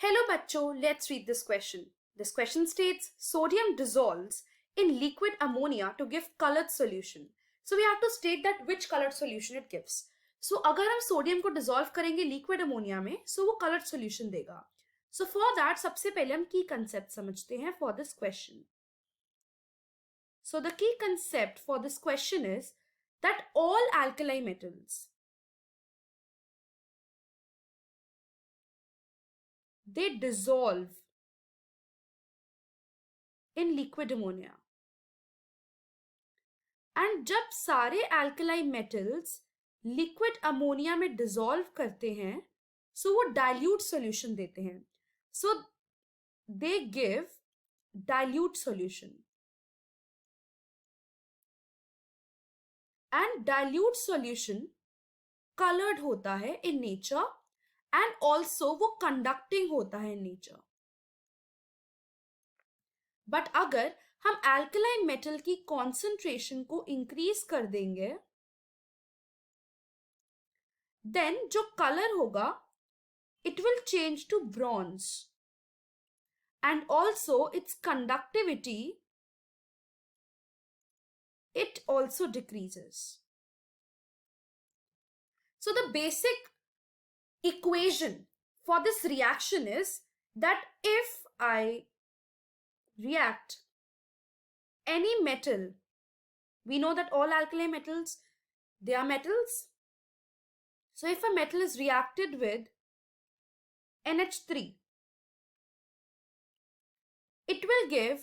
Hello bachcho, let's read this question. This question states sodium dissolves in liquid ammonia to give colored solution. So we have to state that which colored solution it gives. So अगर हम sodium को dissolve करेंगे liquid ammonia में so वो coloured solution देगा. So for that सबसे पहले हम की कंसेप्ट समझते हैं for this question. So the key concept for this question is that all alkali metals, they dissolve in liquid ammonia. And जब सारे alkali metals liquid ammonia में dissolve करते हैं, so वो dilute solution देते हैं. So they give dilute solution. And dilute solution colored होता है in nature and also वो conducting होता है in nature. But अगर हम alkali metal की concentration को increase कर देंगे, then जो color होगा, it will change to bronze. And also its conductivity, it also decreases. So the basic equation for this reaction is that if I react any metal, we know that all alkali metals, they are metals. So if a metal is reacted with NH3, it will give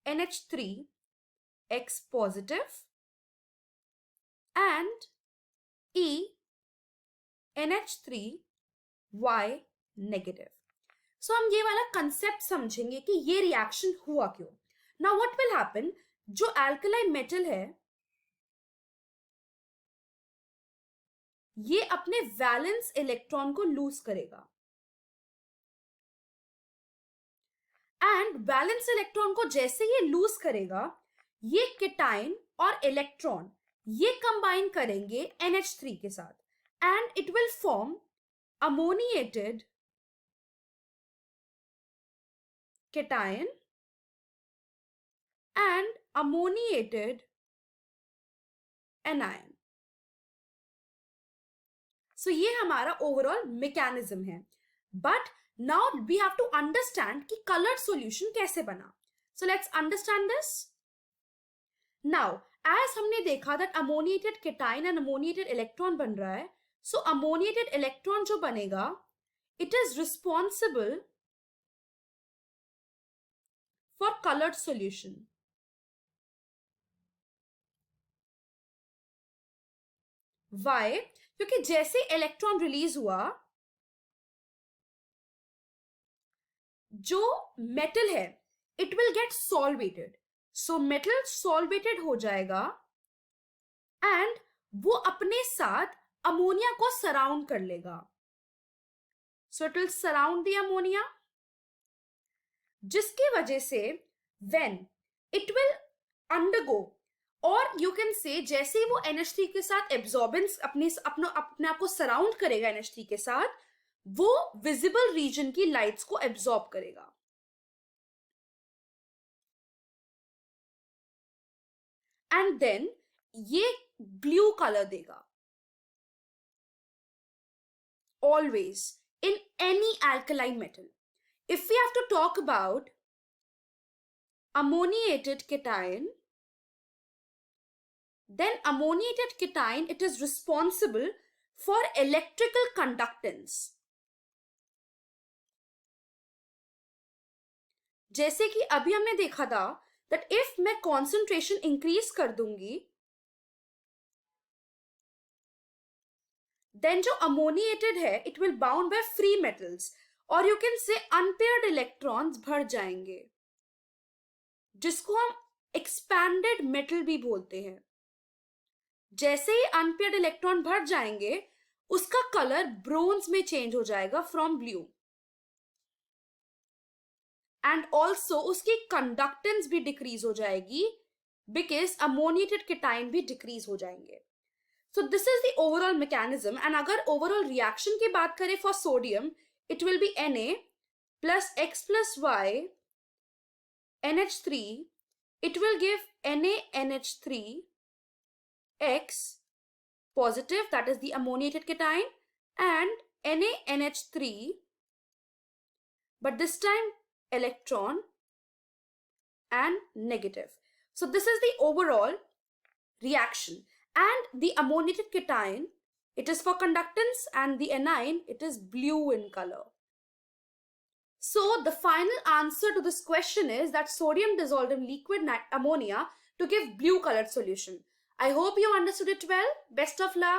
MNH3 X positive and ENH3 Y negative. So हम ये वाला concept समझेंगे कि ये reaction हुआ क्यों. Now what will happen? जो alkali metal है, ये अपने वैलेंस इलेक्ट्रॉन को लूज करेगा. एंड वैलेंस इलेक्ट्रॉन को जैसे ये लूज करेगा, ये केटाइन और इलेक्ट्रॉन ये कंबाइन करेंगे NH3 के साथ and it will form ammoniated cation and ammoniated anion. So ये हमारा ओवरऑल मैकेनिज्म है. But now we have to understand कि colored solution कैसे बना. So let's understand this. Now as हमने देखा that ammoniated cation and ammoniated electron बन रहा है, so ammoniated electron जो बनेगा, it is responsible for colored solution. Why? क्योंकि जैसे इलेक्ट्रॉन रिलीज हुआ, जो मेटल है it will get solvated. So metal solvated हो जाएगा एंड वो अपने साथ अमोनिया को सराउंड कर लेगा. So it will surround the ammonia, जिसकी वजह से व्हेन इट विल अंडरगो, और यू कैन से जैसे ही वो NH3 के साथ एब्जॉर्बेंस अपने आप को सराउंड करेगा NH3 के साथ, वो विजिबल रीजन की लाइट्स को एब्जॉर्ब करेगा. एंड देन ये ब्लू कलर देगा. Always in any alkali metal. If we have to talk about ammoniated cation, then ammoniated cation, it is responsible for electrical conductance. जैसे कि अभी हमने देखा था that if मैं concentration increase कर दूंगी, then जो ammoniated है it will bound by free metals, और you can say unpaired electrons भर जाएंगे, जिसको हम expanded metal भी बोलते हैं. जैसे ही unpaired electron भर जाएंगे, उसका कलर ब्रोंज में चेंज हो जाएगा फ्रॉम ब्लू, एंड ऑल्सो उसकी कंडक्टेंस भी डिक्रीज हो जाएगी बिकॉज अमोनिएटेड केटाइन भी डिक्रीज हो जाएंगे. So this is the overall mechanism, and agar overall reaction की बात करें for sodium, it will be Na plus X plus Y NH3. It will give NaNH3 X positive, that is the ammoniated cation, and NaNH3, but this time electron and negative. So this is the overall reaction. And the ammoniated cation, it is for conductance, and the anion, it is blue in color. So the final answer to this question is that sodium dissolved in liquid ammonia to give blue colored solution. I hope you understood it well. Best of luck.